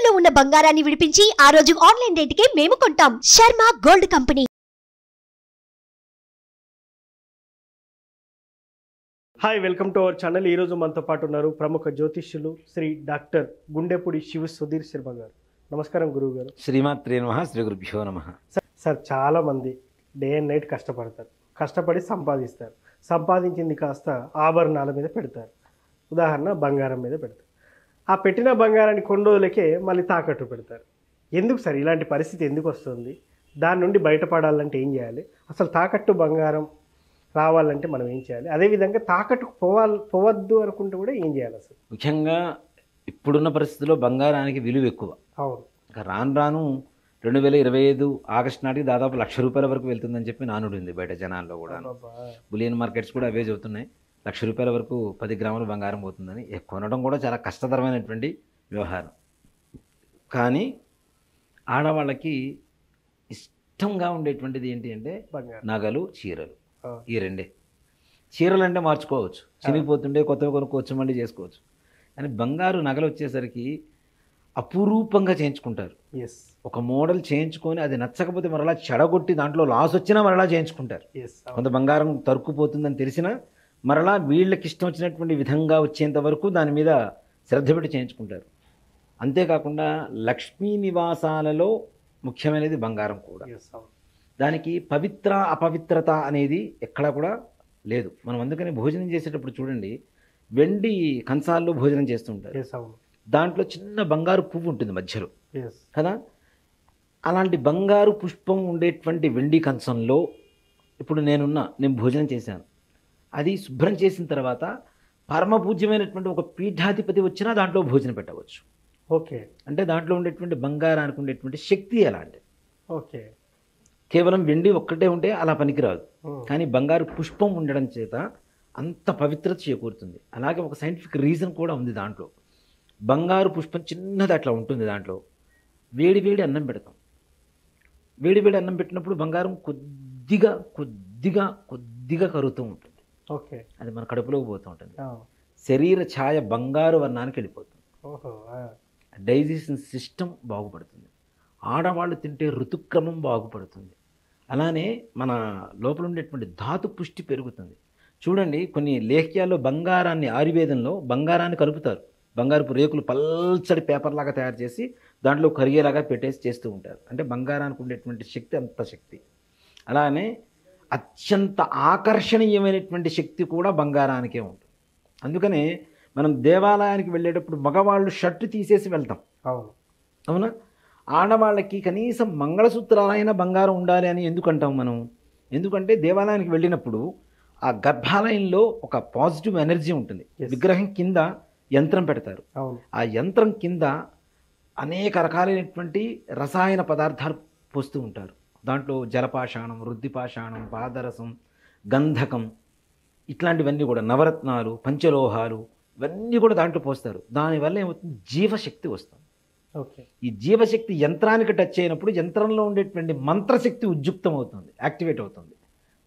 తాకట్టులో ఉన్న బంగారాన్ని విడిపించి ఆ రోజు ఆన్లైన్ రేటుకే మేము కొంటాం. Sharma gold company. Hi, welcome to our channel. ఈరోజు మనతో పాటు ఉన్నారు ప్రముఖ జ్యోతిష్యులు శ్రీ డాక్టర్ గుండెపూడి శివ సుధీర్ శర్మ గారు. నమస్కారం గురువు గారు. శ్రీమాత్రే నమః, శ్రీ గురుభ్యో నమః. సార్, చాలామంది డే అండ్ నైట్ కష్టపడతారు, కష్టపడి సంపాదిస్తారు. సంపాదించింది కాస్త ఆభరణాల మీద పెడతారు, ఉదాహరణ బంగారం మీద పెడతారు. ఆ పెట్టిన బంగారాన్ని కొన్ని రోజులకే మళ్ళీ తాకట్టు పెడతారు. ఎందుకు సార్ ఇలాంటి పరిస్థితి ఎందుకు వస్తుంది? దాని నుండి బయటపడాలంటే ఏం చేయాలి? అసలు తాకట్టు బంగారం రావాలంటే మనం ఏం చేయాలి? అదేవిధంగా తాకట్టుకు పోవద్దు అనుకుంటే కూడా ఏం చేయాలి అసలు? ముఖ్యంగా ఇప్పుడున్న పరిస్థితుల్లో బంగారానికి విలువ ఎక్కువ. అవును. ఇంకా రాను 2025 ఆగస్టు నాటికి దాదాపు ₹1,00,000 వరకు వెళ్తుందని చెప్పి నానుడు ఉంది బయట జనాల్లో కూడా. బులియన్ మార్కెట్స్ కూడా అవే చెబుతున్నాయి. ₹1,00,000 వరకు 10 గ్రాముల బంగారం పోతుందని. కొనడం కూడా చాలా కష్టతరమైనటువంటి వ్యవహారం. కానీ ఆడవాళ్ళకి ఇష్టంగా ఉండేటువంటిది ఏంటి అంటే నగలు, చీరలు. ఈ రెండే. చీరలు అంటే మార్చుకోవచ్చు, చినిగిపోతుండే కొత్తగా కొనుక్కోవచ్చు, మళ్ళీ చేసుకోవచ్చు. కానీ బంగారు నగలు వచ్చేసరికి అపురూపంగా చేయించుకుంటారు. ఒక మోడల్ చేయించుకొని అది నచ్చకపోతే మరలా చెడగొట్టి దాంట్లో లాస్ వచ్చినా మరలా చేయించుకుంటారు. కొంత బంగారం తరుక్కుపోతుందని తెలిసినా మరలా వీళ్ళకి ఇష్టం వచ్చినటువంటి విధంగా వచ్చేంత వరకు దాని మీద శ్రద్ధ పెట్టి చేయించుకుంటారు. అంతేకాకుండా లక్ష్మీ నివాసాలలో ముఖ్యమైనది బంగారం కూడా. దానికి పవిత్ర అపవిత్రత అనేది ఎక్కడా కూడా లేదు. మనం అందుకని భోజనం చేసేటప్పుడు చూడండి, వెండి కంచాల్లో భోజనం చేస్తుంటారు. దాంట్లో చిన్న బంగారు పువ్వు ఉంటుంది మధ్యలో కదా. అలాంటి బంగారు పుష్పం ఉండేటువంటి వెండి కంచంలో ఇప్పుడు నేను భోజనం చేశాను. అది శుభ్రం చేసిన తర్వాత పరమ పూజ్యమైనటువంటి ఒక పీఠాధిపతి వచ్చినా దాంట్లో భోజనం పెట్టవచ్చు. ఓకే. అంటే దాంట్లో ఉండేటువంటి బంగారానికి ఉండేటువంటి శక్తి ఎలాంటిది. ఓకే. కేవలం వెండి ఒక్కటే ఉంటే అలా పనికిరాదు. కానీ బంగారు పుష్పం ఉండడం చేత అంత పవిత్రత చేకూరుతుంది. అలాగే ఒక సైంటిఫిక్ రీజన్ కూడా ఉంది దాంట్లో. బంగారు పుష్పం చిన్నది అట్లా ఉంటుంది. దాంట్లో వేడి వేడి అన్నం పెడతాం. వేడి వేడి అన్నం పెట్టినప్పుడు బంగారం కొద్దిగా కొద్దిగా కొద్దిగా కరుగుతూ ఉంటుంది. ఓకే. అది మన కడుపులోకి పోతూ ఉంటుంది. శరీర ఛాయ బంగారు వర్ణానికి వెళ్ళిపోతుంది. డైజెషన్ సిస్టమ్ బాగుపడుతుంది. ఆడవాళ్ళు తింటే ఋతుక్రమం బాగుపడుతుంది. అలానే మన లోపల ఉండేటువంటి ధాతు పుష్టి పెరుగుతుంది. చూడండి, కొన్ని లేఖ్యాల్లో బంగారాన్ని, ఆయుర్వేదంలో బంగారాన్ని కలుపుతారు. బంగారపు రేకులు పల్చడి పేపర్లాగా తయారు చేసి దాంట్లో కరిగేలాగా పెట్టేసి చేస్తూ ఉంటారు. అంటే బంగారానికి ఉండేటువంటి శక్తి అంత శక్తి. అలానే అత్యంత ఆకర్షణీయమైనటువంటి శక్తి కూడా బంగారానికే ఉంటుంది. అందుకనే మనం దేవాలయానికి వెళ్ళేటప్పుడు మగవాళ్ళు షర్టు తీసేసి వెళ్తాం. అవునా? ఆడవాళ్ళకి కనీసం మంగళసూత్రాలైన బంగారం ఉండాలి అని ఎందుకంటాం మనం? ఎందుకంటే దేవాలయానికి వెళ్ళినప్పుడు ఆ గర్భాలయంలో ఒక పాజిటివ్ ఎనర్జీ ఉంటుంది. విగ్రహం కింద యంత్రం పెడతారు. ఆ యంత్రం కింద అనేక రకాలైనటువంటి రసాయన పదార్థాలు పోస్తూ ఉంటారు. దాంట్లో జలపాషాణం, వృద్ధిపాషాణం, పాదరసం, గంధకం, ఇట్లాంటివన్నీ కూడా, నవరత్నాలు, పంచలోహాలు, ఇవన్నీ కూడా దాంట్లో పోస్తారు. దానివల్ల ఏమవుతుంది? జీవశక్తి వస్తుంది. ఓకే. ఈ జీవశక్తి యంత్రానికి టచ్ అయినప్పుడు యంత్రంలో ఉండేటువంటి మంత్రశక్తి ఉద్యుక్తం అవుతుంది, యాక్టివేట్ అవుతుంది.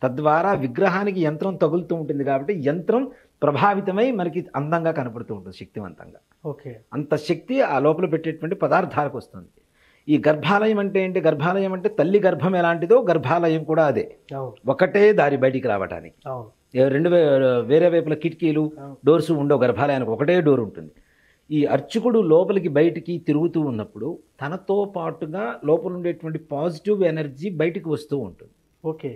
తద్వారా విగ్రహానికి యంత్రం తగులుతూ ఉంటుంది కాబట్టి యంత్రం ప్రభావితమై మనకి అందంగా కనపడుతూ ఉంటుంది, శక్తివంతంగా. ఓకే. అంత శక్తి ఆ లోపల పెట్టేటువంటి పదార్థాలకు వస్తుంది. ఈ గర్భాలయం అంటే ఏంటి? గర్భాలయం అంటే తల్లి గర్భం ఎలాంటిదో గర్భాలయం కూడా అదే. ఒకటే దారి బయటికి రావడానికి. వేరే వైపుల కిటికీలు, డోర్స్ ఉండవు. గర్భాలయానికి ఒకటే డోర్ ఉంటుంది. ఈ అర్చకుడు లోపలికి బయటికి తిరుగుతూ ఉన్నప్పుడు తనతో పాటుగా లోపల ఉండేటువంటి పాజిటివ్ ఎనర్జీ బయటికి వస్తూ ఉంటుంది. ఓకే.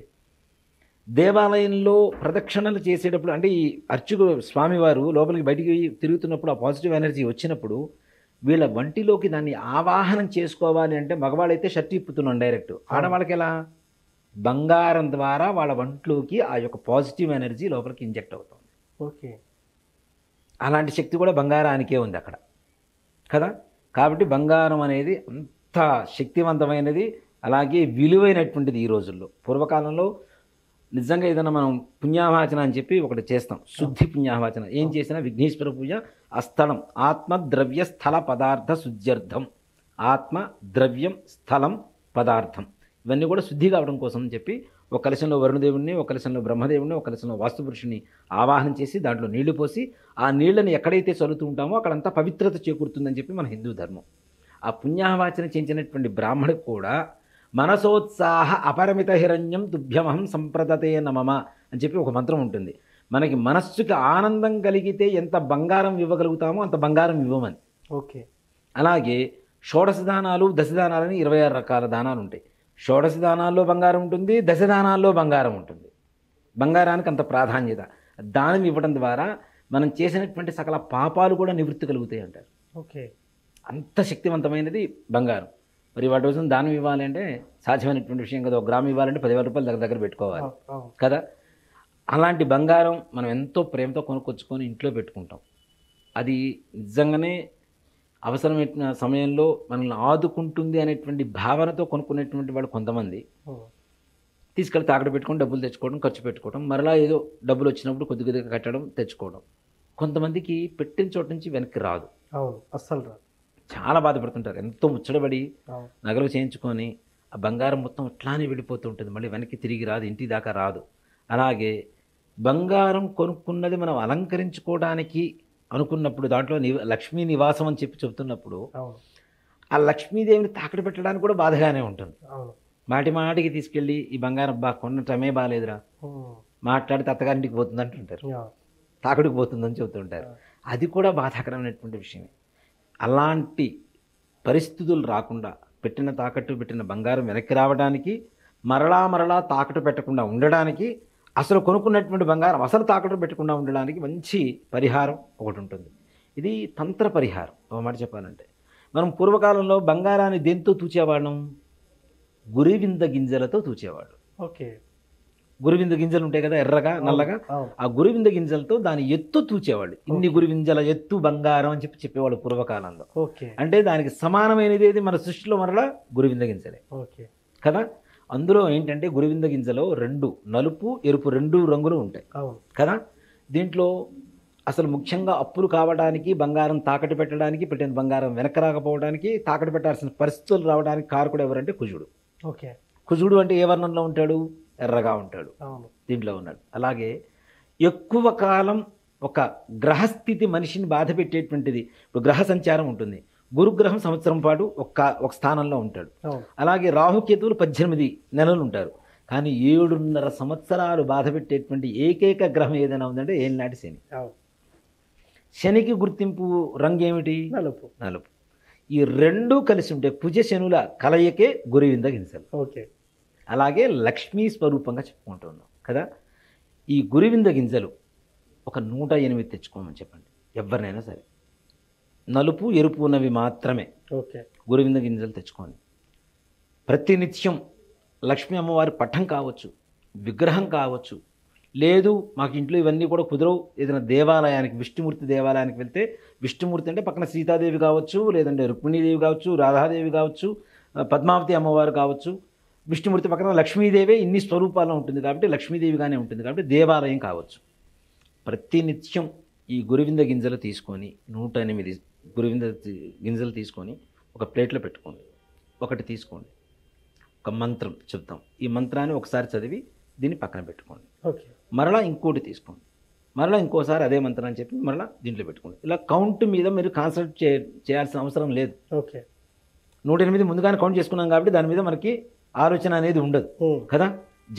దేవాలయంలో ప్రదక్షిణలు చేసేటప్పుడు, అంటే ఈ అర్చకుడు స్వామివారు లోపలికి బయటికి తిరుగుతున్నప్పుడు ఆ పాజిటివ్ ఎనర్జీ వచ్చినప్పుడు వీళ్ళ వంటిలోకి దాన్ని ఆవాహనం చేసుకోవాలి అంటే మగవాళ్ళైతే షర్ట్ ఇప్పుతున్నాం డైరెక్ట్. ఆడవాళ్ళకి ఎలా? బంగారం ద్వారా వాళ్ళ వంటిలోకి ఆ యొక్క పాజిటివ్ ఎనర్జీ లోపలికి ఇంజెక్ట్ అవుతుంది. ఓకే. అలాంటి శక్తి కూడా బంగారానికే ఉంది అక్కడ కదా. కాబట్టి బంగారం అనేది అంత శక్తివంతమైనది, అలాగే విలువైనటువంటిది ఈ రోజుల్లో. పూర్వకాలంలో నిజంగా ఏదైనా మనం పుణ్యావాచన అని చెప్పి ఒకటి చేస్తాం, శుద్ధి పుణ్యావాచన. ఏం చేసినా విఘ్నేశ్వర పూజ, అస్థలం, ఆత్మ ద్రవ్య స్థల పదార్థ శుద్ధ్యర్థం. ఆత్మ, ద్రవ్యం, స్థలం, పదార్థం ఇవన్నీ కూడా శుద్ధి కావడం కోసం అని చెప్పి ఒక కలశంలో వరుణదేవుడిని, ఒక కలశంలో బ్రహ్మదేవుడిని, ఒక కలశంలో వాస్తుపురుషుని ఆవాహనం చేసి దాంట్లో నీళ్లు పోసి ఆ నీళ్లను ఎక్కడైతే చల్లుతూ ఉంటామో అక్కడంతా పవిత్రత చేకూరుతుందని చెప్పి మన హిందూ ధర్మం. ఆ పుణ్యాహవాచన చేయించినటువంటి బ్రాహ్మడికి కూడా మనసోత్సాహ అపరిమిత హిరణ్యం తుభ్యమహం సంప్రదతే నమమ అని చెప్పి ఒక మంత్రం ఉంటుంది. మనకి మనస్సుకి ఆనందం కలిగితే ఎంత బంగారం ఇవ్వగలుగుతామో అంత బంగారం ఇవ్వమని. ఓకే. అలాగే షోడశ దానాలు దశదానాలని 26 రకాల దానాలు ఉంటాయి. షోడశ దానాల్లో బంగారం ఉంటుంది, దశదానాల్లో బంగారం ఉంటుంది. బంగారానికి అంత ప్రాధాన్యత. దానం ఇవ్వడం ద్వారా మనం చేసినటువంటి సకల పాపాలు కూడా నివృత్తి కలుగుతాయి అంటారు. ఓకే. అంత శక్తివంతమైనది బంగారం. మరి వాటి కోసం దానం ఇవ్వాలి అంటే సాధ్యమైనటువంటి విషయం కదా. 1 గ్రాము ఇవ్వాలంటే 10,000 రూపాయలు దగ్గర పెట్టుకోవాలి కదా. అలాంటి బంగారం మనం ఎంతో ప్రేమతో కొనుక్కొచ్చుకొని ఇంట్లో పెట్టుకుంటాం. అది నిజంగానే అవసరమైన సమయంలో మనల్ని ఆదుకుంటుంది అనేటువంటి భావనతో కొనుక్కునేటువంటి వాళ్ళు కొంతమంది తీసుకెళ్ళి తాకట్టు పెట్టుకొని డబ్బులు తెచ్చుకోవడం, ఖర్చు పెట్టుకోవడం, మరలా ఏదో డబ్బులు వచ్చినప్పుడు కొద్ది కొద్దిగా కట్టడం, తెచ్చుకోవడం. కొంతమందికి పెట్టిన చోటు నుంచి వెనక్కి రాదు. అవును, అస్సలు రాదు. చాలా బాధపడుతుంటారు. ఎంతో ముచ్చటబడి నగలు చేయించుకొని ఆ బంగారం మొత్తం అట్లానే వెళ్ళిపోతూ ఉంటుంది. మళ్ళీ వెనక్కి తిరిగి రాదు, ఇంటి దాకా రాదు. అలాగే బంగారం కొనుక్కున్నది మనం అలంకరించుకోవడానికి అనుకున్నప్పుడు దాంట్లో లక్ష్మీ నివాసం అని చెప్పి చెబుతున్నప్పుడు ఆ లక్ష్మీదేవిని తాకట్టు పెట్టడానికి కూడా బాధగానే ఉంటుంది. మాటి మాటికి తీసుకెళ్ళి ఈ బంగారం కొనటమే బాగాలేదురా, మాట్లాడితే అత్తగారింటికి పోతుంది అంటుంటారు, తాకడికి పోతుందని చెబుతుంటారు. అది కూడా బాధాకరమైనటువంటి విషయమే. అలాంటి పరిస్థితులు రాకుండా పెట్టిన తాకట్టు పెట్టిన బంగారం వెనక్కి రావడానికి, మరలా తాకట్టు పెట్టకుండా ఉండడానికి, అసలు కొనుక్కున్నటువంటి బంగారం అసలు తాకట్టు పెట్టకుండా ఉండడానికి మంచి పరిహారం ఒకటి ఉంటుంది. ఇది తంత్ర పరిహారం. ఒక మాట చెప్పాలంటే మనం పూర్వకాలంలో బంగారాన్ని దేంతో తూచేవాళ్ళం? గురివింద గింజలతో తూచేవాడు. ఓకే. గురివింద గింజలు ఉంటాయి కదా, ఎర్రగా నల్లగా. ఆ గురివింద గింజలతో దాని ఎత్తు తూచేవాళ్ళు. ఇన్ని గురివింజల ఎత్తు బంగారం అని చెప్పేవాళ్ళు పూర్వకాలంలో. అంటే దానికి సమానమైనది ఏది మన సృష్టిలో? మరలా గురివింద గింజలే కదా. అందులో ఏంటంటే గురివింద గింజలో 2 నలుపు ఎరుపు 2 రంగులు ఉంటాయి కదా. దీంట్లో అసలు ముఖ్యంగా అప్పులు కావడానికి, బంగారం తాకట్టు పెట్టడానికి, పెట్టిన బంగారం వెనక రాకపోవడానికి, తాకట్టు పెట్టాల్సిన పరిస్థితులు రావడానికి కారకుడు ఎవరంటే కుజుడు. ఓకే. కుజుడు అంటే ఏ వర్ణంలో ఉంటాడు? ఎర్రగా ఉంటాడు. దీంట్లో ఉన్నాడు. అలాగే ఎక్కువ కాలం ఒక గ్రహస్థితి మనిషిని బాధ పెట్టేటువంటిది. ఇప్పుడు గ్రహ సంచారం ఉంటుంది. గురుగ్రహం సంవత్సరం పాటు ఒక స్థానంలో ఉంటాడు. అలాగే రాహుకేతువులు 18 నెలలు ఉంటారు. కానీ 7.5 సంవత్సరాలు బాధ పెట్టేటువంటి ఏకైక గ్రహం ఏదైనా ఉందంటే ఏలినాటి శని. శనికి గుర్తింపు రంగు ఏమిటి? నలుపు. నలుపు. ఈ 2 కలిసి ఉంటే కుజ శనుల కలయికే గురివింద గింజలు. ఓకే. అలాగే లక్ష్మీ స్వరూపంగా చెప్పుకుంటున్నాం కదా. ఈ గురివింద గింజలు ఒక 108 తెచ్చుకోమని చెప్పండి ఎవరినైనా సరే. నలుపు ఎరుపు ఉన్నవి మాత్రమే. ఓకే. గురివింద గింజలు తెచ్చుకోండి. ప్రతినిత్యం లక్ష్మీ అమ్మవారి పట్టం కావచ్చు, విగ్రహం కావచ్చు, లేదు మాకు ఇంట్లో ఇవన్నీ కూడా కుదరవు, ఏదైనా దేవాలయానికి, విష్ణుమూర్తి దేవాలయానికి వెళ్తే, విష్ణుమూర్తి అంటే పక్కన సీతాదేవి కావచ్చు, లేదంటే రుక్మిణీదేవి కావచ్చు, రాధాదేవి కావచ్చు, పద్మావతి అమ్మవారు కావచ్చు, విష్ణుమూర్తి పక్కన లక్ష్మీదేవే ఇన్ని స్వరూపాల్లో ఉంటుంది కాబట్టి లక్ష్మీదేవిగానే ఉంటుంది కాబట్టి దేవాలయం కావచ్చు. ప్రతినిత్యం ఈ గురివింద గింజలు తీసుకొని 108 గురివింద గింజలు తీసుకొని ఒక ప్లేట్లో పెట్టుకోండి. ఒకటి తీసుకోండి, ఒక మంత్రం చెప్తాం. ఈ మంత్రాన్ని ఒకసారి చదివి దీన్ని పక్కన పెట్టుకోండి. ఓకే. మరలా ఇంకోటి తీసుకోండి, మరలా ఇంకోసారి అదే మంత్రం అని చెప్పి మరలా దీంట్లో పెట్టుకోండి. ఇలా కౌంట్ మీద మీరు కాన్సన్ట్రేట్ చేయాల్సిన అవసరం లేదు. ఓకే. 108 ముందుగానే కౌంట్ చేసుకున్నాం కాబట్టి దాని మీద మనకి ఆలోచన అనేది ఉండదు కదా.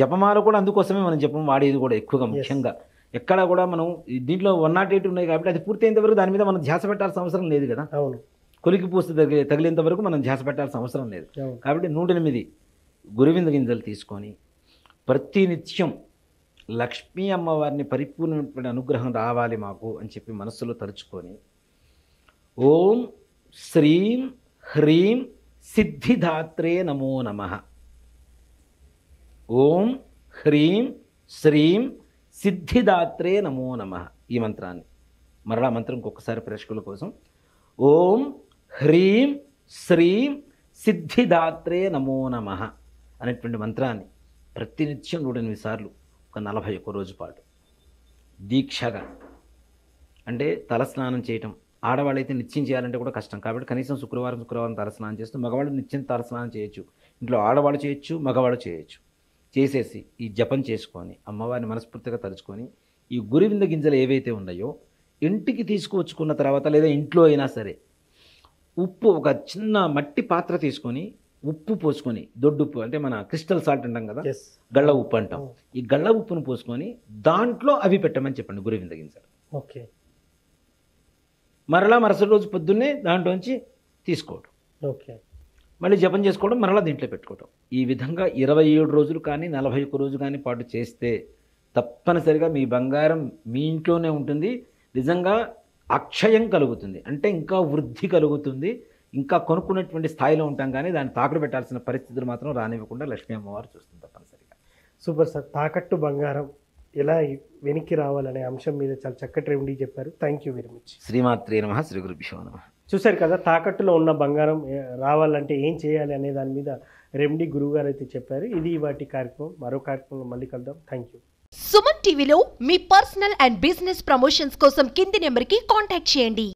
జపమాల కూడా అందుకోసమే మనం జపం వాడేది కూడా ఎక్కువగా. ముఖ్యంగా ఎక్కడ కూడా మనం దీంట్లో 108 ఉన్నాయి కాబట్టి అది పూర్తయినంత వరకు దాని మీద మనం ధ్యాస పెట్టాల్సిన అవసరం లేదు కదా. కొలికి పూసి తగిలేంత వరకు మనం ధ్యాస పెట్టాల్సిన అవసరం లేదు. కాబట్టి 108 గురివింద గింజలు తీసుకొని ప్రతినిత్యం లక్ష్మీ అమ్మవారిని పరిపూర్ణమైన అనుగ్రహం రావాలి మాకు అని చెప్పి మనస్సులో తలుచుకొని ఓం శ్రీం హ్రీం సిద్ధిదాత్రే నమో నమః, ఓం హ్రీం శ్రీం సిద్ధిదాత్రే నమో నమః ఈ మంత్రాన్ని మరలా మంత్రం ఇంకొకసారి ప్రేక్షకుల కోసం ఓం హ్రీం శ్రీం సిద్ధిదాత్రే నమో నమః అనేటువంటి మంత్రాన్ని ప్రతినిత్యం 108 సార్లు ఒక 41 రోజు పాటు దీక్షగా, అంటే తలస్నానం చేయటం. ఆడవాళ్ళైతే నిత్యం చేయాలంటే కూడా కష్టం కాబట్టి కనీసం శుక్రవారం తలస్నానం చేస్తూ, మగవాళ్ళు నిత్యం తలస్నానం చేయొచ్చు. ఇంట్లో ఆడవాళ్ళు చేయొచ్చు, మగవాళ్ళు చేయొచ్చు. చేసేసి ఈ జపం చేసుకొని అమ్మవారిని మనస్ఫూర్తిగా తలుచుకొని ఈ గురివింద గింజలు ఏవైతే ఉన్నాయో ఇంటికి తీసుకువచ్చుకున్న తర్వాత లేదా ఇంట్లో అయినా సరే ఉప్పు ఒక చిన్న మట్టి పాత్ర తీసుకొని ఉప్పు పోసుకొని, దొడ్డుప్పు అంటే మన క్రిస్టల్ సాల్ట్ అంటాం కదా, ఎస్. గళ్ళ ఉప్పు అంటాం. ఈ గళ్ళ ఉప్పును పోసుకొని దాంట్లో అవి పెట్టమని చెప్పండి గురువింద గింజలు. ఓకే. మరలా మరుసటి రోజు పొద్దున్నే దాంట్లోంచి తీసుకోవడం, ఓకే. మళ్ళీ జపం చేసుకోవడం, మరలా దీంట్లో పెట్టుకోవడం. ఈ విధంగా 27 రోజులు కానీ 41 రోజు కానీ పాటు చేస్తే తప్పనిసరిగా మీ బంగారం మీ ఇంట్లోనే ఉంటుంది. నిజంగా అక్షయం కలుగుతుంది, అంటే ఇంకా వృద్ధి కలుగుతుంది, ఇంకా కొనుక్కున్నటువంటి స్థాయిలో ఉంటాం. కానీ దాన్ని తాకట్టు పెట్టాల్సిన పరిస్థితులు మాత్రం రానివ్వకుండా లక్ష్మీ అమ్మవారు చూస్తుంది తప్పనిసరిగా. Super sir. తాకట్టు బంగారం ఎలా వెనక్కి రావాలనే అంశం మీద చాలా చక్కటి రెమెడీ చెప్పారు. Thank you very much. శ్రీమాత్రే నమః, శ్రీ గురుభ్యో నమః. చూశారు కదా, తాకట్టులో ఉన్న బంగారం రావాలంటే ఏం చేయాలి అనే దాని మీద రెమెడీ గురువుగారు అయితే చెప్పారు. ఇది వాటి కార్యక్రమం. మరో కార్యక్రమంలో మళ్ళీ కలుద్దాం. Thank you. సుమన్ టీవీలో మీ పర్సనల్ అండ్ బిజినెస్ ప్రమోషన్స్ కోసం కింది నెంబర్కి కాంటాక్ట్ చేయండి.